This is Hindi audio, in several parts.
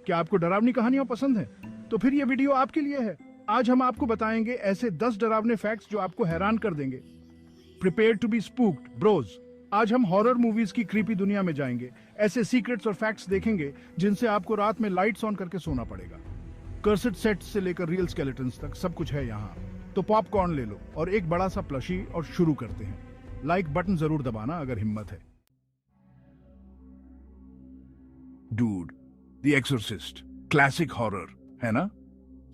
क्या आपको डरावनी कहानियां पसंद हैं? तो फिर ये वीडियो आपके लिए है। आज हम आपको बताएंगे ऐसे 10 डरावने फैक्ट्स जो आपको हैरान कर देंगे। Prepare to be spooked bros. आज हम हॉरर मूवीज की क्रीपी दुनिया में जाएंगे। ऐसे सीक्रेट्स और फैक्ट्स देखेंगे जिनसे आपको रात में लाइट्स ऑन करके सोना पड़ेगा। कर्सेट सेट्स से लेकर रियल स्केलेटन्स तक सब कुछ है यहाँ। तो पॉपकॉर्न ले लो और एक बड़ा सा प्लशी और शुरू करते हैं। लाइक बटन जरूर दबाना अगर हिम्मत है। डूड, द एक्सोर्सिस्ट, क्लासिक हॉरर है ना?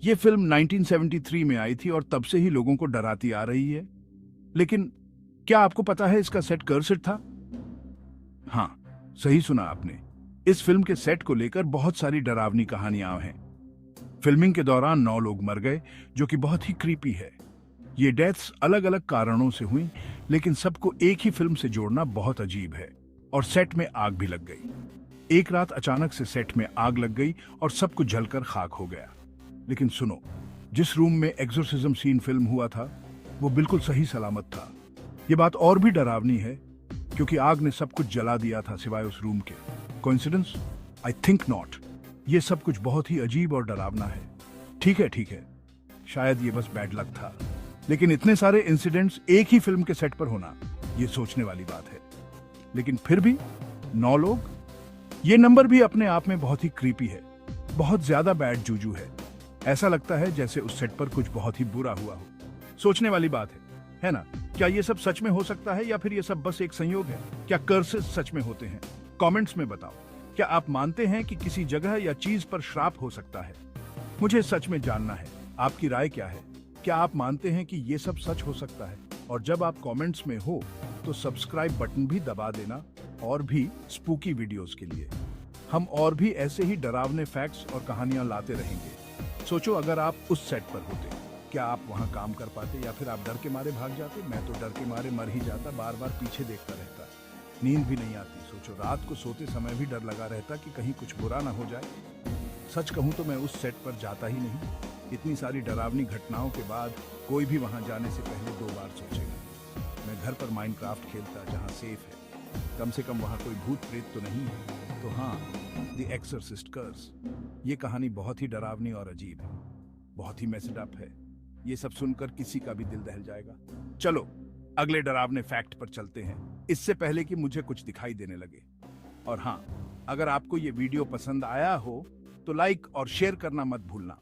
ये फिल्म 1973 में आई थी और तब से ही लोगों को डराती आ रही है। लेकिन क्या आपको पता है इसका सेट कर्सेट था? हाँ, सही सुना आपने। इस फिल्म के सेट को लेकर बहुत सारी डरावनी कहानियां हैं। फिल्मिंग के दौरान 9 लोग मर गए, जो कि बहुत ही क्रीपी है। ये डेथ्स अलग अलग कारणों से हुई, लेकिन सबको एक ही फिल्म से जोड़ना बहुत अजीब है। और सेट में आग भी लग गई। एक रात अचानक से सेट में आग लग गई और सब कुछ जलकर खाक हो गया। लेकिन सुनो, जिस रूम में एक्सोर्सिज्म सीन फिल्म हुआ था वो बिल्कुल सही सलामत था। ये बात और भी डरावनी है क्योंकि आग ने सब कुछ जला दिया था सिवाय उस रूम के। कोइंसिडेंस? I think not. ये सब कुछ बहुत ही अजीब और डरावना है। ठीक है, शायद ये बस बैड लक था। लेकिन इतने सारे इंसिडेंट्स एक ही फिल्म के सेट पर होना, ये सोचने वाली बात है। लेकिन फिर भी 9 लोग, ये नंबर भी अपने आप में बहुत ही क्रीपी है। बहुत ज्यादा बैड जूजू है। ऐसा लगता है जैसे उस सेट पर कुछ बहुत ही बुरा हुआ हो। सोचने वाली बात है ना? क्या ये सब सच में हो सकता है या फिर ये सब बस एक संयोग है? क्या कर्सेस सच में होते हैं? कमेंट्स में बताओ। क्या आप मानते हैं कि किसी जगह या चीज पर श्राप हो सकता है? मुझे सच में जानना है। आपकी राय क्या है? क्या आप मानते हैं कि ये सब सच हो सकता है? और जब आप कमेंट्स में हो तो सब्सक्राइब बटन भी दबा देना और भी स्पूकी वीडियोस के लिए। हम और भी ऐसे ही डरावने फैक्ट्स और कहानियां लाते रहेंगे। सोचो, अगर आप उस सेट पर होते, क्या आप वहां काम कर पाते या फिर आप डर के मारे भाग जाते? मैं तो डर के मारे मर ही जाता, बार बार पीछे देखता रहता। नींद भी नहीं आती। सोचो, रात को सोते समय भी डर लगा रहता कि कहीं कुछ बुरा ना हो जाए। सच कहूं तो मैं उस सेट पर जाता ही नहीं। इतनी सारी डरावनी घटनाओं के बाद कोई भी वहां जाने से पहले 2 बार सोचेगा। मैं घर पर माइनक्राफ्ट खेलता, जहां सेफ है। कम से कम वहां कोई भूत प्रेत तो नहीं है। तो हाँ, द एक्सोर्सिस्ट कर्स, ये कहानी बहुत ही डरावनी और अजीब है। बहुत ही मेस्ड अप है। ये सब सुनकर किसी का भी दिल दहल जाएगा। चलो अगले डरावने फैक्ट पर चलते हैं, इससे पहले कि मुझे कुछ दिखाई देने लगे। और हाँ, अगर आपको ये वीडियो पसंद आया हो तो लाइक और शेयर करना मत भूलना।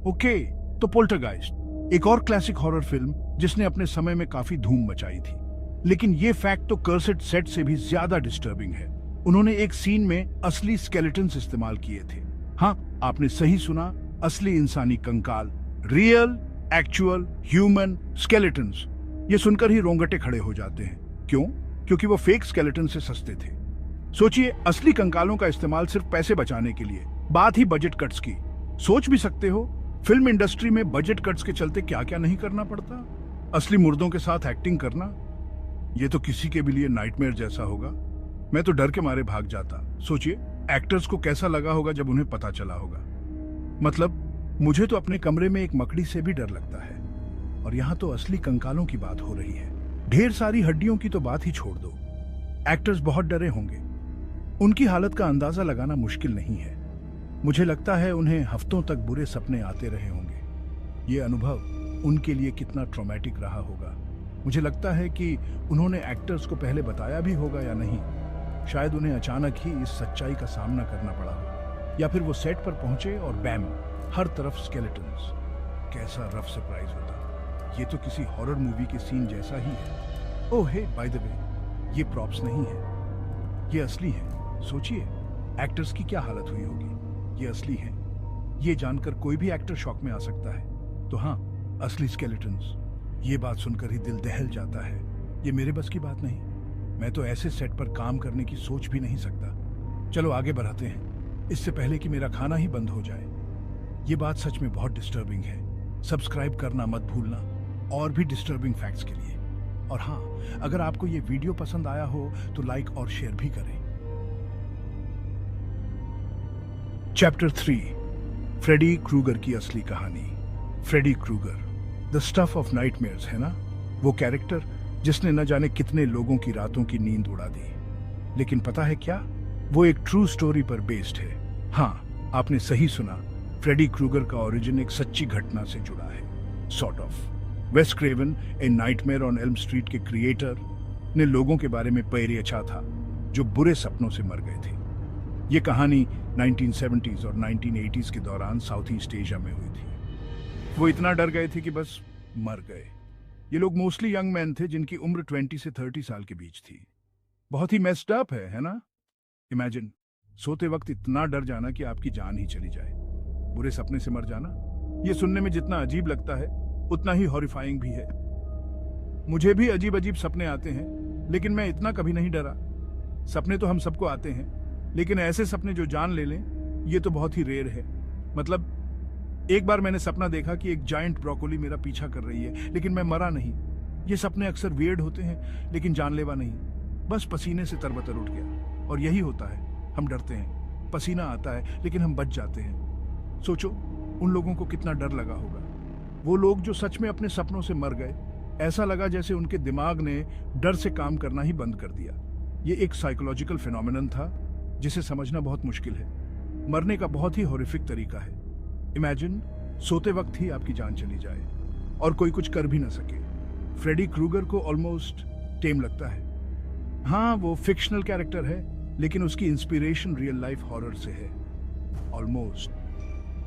ओके, तो पोल्टरगाइस्ट, एक और क्लासिक हॉरर फिल्म जिसने अपने समय में काफी धूम मचाई थी। लेकिन ये फैक्ट तो कर्सेट सेट से भी ज्यादा डिस्टर्बिंग है। उन्होंने एक सीन में असली स्केलेटन्स इस्तेमाल किए थे। हाँ, आपने सही सुना, असली इंसानी कंकाल, रियल एक्चुअल ह्यूमन स्केलेटन्स। ये सुनकर ही रोंगटे खड़े हो जाते हैं। क्यों? क्योंकि वो फेक स्केलेटन से सस्ते थे। सोचिए, असली कंकालों का इस्तेमाल सिर्फ पैसे बचाने के लिए। बात ही बजट कट्स की। सोच भी सकते हो, फिल्म इंडस्ट्री में बजट कट्स के चलते क्या क्या नहीं करना पड़ता। असली मुर्दों के साथ एक्टिंग करना, ये तो किसी के भी लिए नाइटमेयर जैसा होगा। मैं तो डर के मारे भाग जाता। सोचिए, एक्टर्स को कैसा लगा होगा जब उन्हें पता चला होगा। मतलब मुझे तो अपने कमरे में एक मकड़ी से भी डर लगता है, और यहाँ तो असली कंकालों की बात हो रही है। ढेर सारी हड्डियों की तो बात ही छोड़ दो। एक्टर्स बहुत डरे होंगे। उनकी हालत का अंदाजा लगाना मुश्किल नहीं है। मुझे लगता है उन्हें हफ्तों तक बुरे सपने आते रहे होंगे। ये अनुभव उनके लिए कितना ट्रॉमेटिक रहा होगा। मुझे लगता है कि उन्होंने एक्टर्स को पहले बताया भी होगा या नहीं। शायद उन्हें अचानक ही इस सच्चाई का सामना करना पड़ा हो, या फिर वो सेट पर पहुंचे और बैम, हर तरफ स्केलेटन्स। कैसा रफ सरप्राइज होता। ये तो किसी हॉरर मूवी के सीन जैसा ही है। ओह हे, बाय द वे, ये प्रॉप्स नहीं है, ये असली है। सोचिए, एक्टर्स की क्या हालत हुई होगी। ये असली है। ये जानकर कोई भी एक्टर शॉक में आ सकता है। तो हाँ, असली स्केलेटन्स। ये बात सुनकर ही दिल दहल जाता है। ये मेरे बस की बात नहीं। मैं तो ऐसे सेट पर काम करने की सोच भी नहीं सकता। चलो आगे बढ़ाते हैं, इससे पहले कि मेरा खाना ही बंद हो जाए। ये बात सच में बहुत डिस्टर्बिंग है। सब्सक्राइब करना मत भूलना और भी डिस्टर्बिंग फैक्ट्स के लिए। और हाँ, अगर आपको ये वीडियो पसंद आया हो तो लाइक और शेयर भी करें। चैप्टर 3, फ्रेडी क्रूगर की असली कहानी। Freddy Krueger, the stuff of nightmares, है ना? वो कैरेक्टर जिसने न जाने कितने लोगों की रातों की नींद उड़ा दी। लेकिन पता है क्या, वो एक ट्रू स्टोरी पर बेस्ड है। हाँ, आपने सही सुना, फ्रेडी क्रूगर का ओरिजिन एक सच्ची घटना से जुड़ा है, सॉर्ट ऑफ। वेस Kraven, A nightmare on Elm street के क्रिएटर ने लोगों के बारे में पेरियचा था जो बुरे सपनों से मर गए थे। ये कहानी 1970s और 1980s के दौरान साउथ ईस्ट एशिया में हुई थी। वो इतना डर गए थे कि बस मर गए। ये लोग मोस्टली यंग मैन थे जिनकी उम्र 20 से 30 साल के बीच थी। बहुत ही मेस्ड अप है ना? इमेजिन, सोते वक्त इतना डर जाना कि आपकी जान ही चली जाए, बुरे सपने से मर जाना। ये सुनने में जितना अजीब लगता है उतना ही हॉरिफाइंग भी है। मुझे भी अजीब अजीब सपने आते हैं, लेकिन मैं इतना कभी नहीं डरा। सपने तो हम सबको आते हैं, लेकिन ऐसे सपने जो जान ले लें, ये तो बहुत ही रेयर है। मतलब एक बार मैंने सपना देखा कि एक जायंट ब्रोकोली मेरा पीछा कर रही है, लेकिन मैं मरा नहीं। ये सपने अक्सर वियर्ड होते हैं, लेकिन जानलेवा नहीं। बस पसीने से तरबतर उठ गया। और यही होता है, हम डरते हैं, पसीना आता है, लेकिन हम बच जाते हैं। सोचो उन लोगों को कितना डर लगा होगा। वो लोग जो सच में अपने सपनों से मर गए, ऐसा लगा जैसे उनके दिमाग ने डर से काम करना ही बंद कर दिया। ये एक साइकोलॉजिकल फिनोमिनन था जिसे समझना बहुत मुश्किल है। मरने का बहुत ही हॉरिफिक तरीका है। इमेजिन, सोते वक्त ही आपकी जान चली जाए और कोई कुछ कर भी ना सके। फ्रेडी क्रूगर को ऑलमोस्ट टेम लगता है। हाँ, वो फिक्शनल कैरेक्टर है, लेकिन उसकी इंस्पिरेशन रियल लाइफ हॉरर से है, ऑलमोस्ट।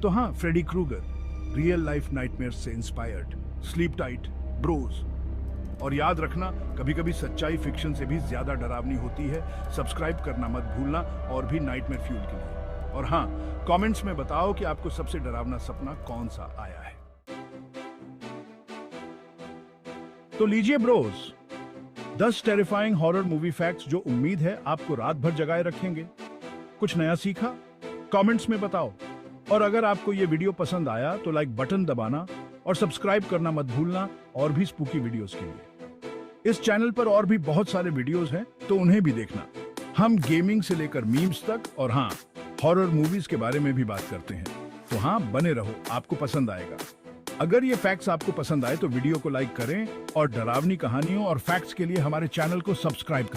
तो हाँ, Freddy Krueger real life nightmares से इंस्पायर्ड। Sleep tight bros. और याद रखना, कभी कभी सच्चाई फिक्शन से भी ज्यादा डरावनी होती है। सब्सक्राइब करना मत भूलना, और भी नाइटमेयर फ्यूल के लिए। और हाँ, कमेंट्स में बताओ कि आपको सबसे डरावना सपना कौन सा आया है। तो लीजिए bros, 10 terrifying horror movie facts जो उम्मीद है आपको रात भर जगाए रखेंगे। कुछ नया सीखा? कमेंट्स में बताओ। और अगर आपको ये वीडियो पसंद आया तो लाइक बटन दबाना और सब्सक्राइब करना मत भूलना, और भी स्पूकी वीडियोस के लिए। इस चैनल पर और भी बहुत सारे वीडियोस हैं, तो उन्हें भी देखना। हम गेमिंग से लेकर मीम्स तक, और हाँ, हॉरर मूवीज के बारे में भी बात करते हैं। तो हाँ, बने रहो, आपको पसंद आएगा। अगर ये फैक्ट्स आपको पसंद आए तो वीडियो को लाइक करें, और डरावनी कहानियों और फैक्ट्स के लिए हमारे चैनल को सब्सक्राइब करें।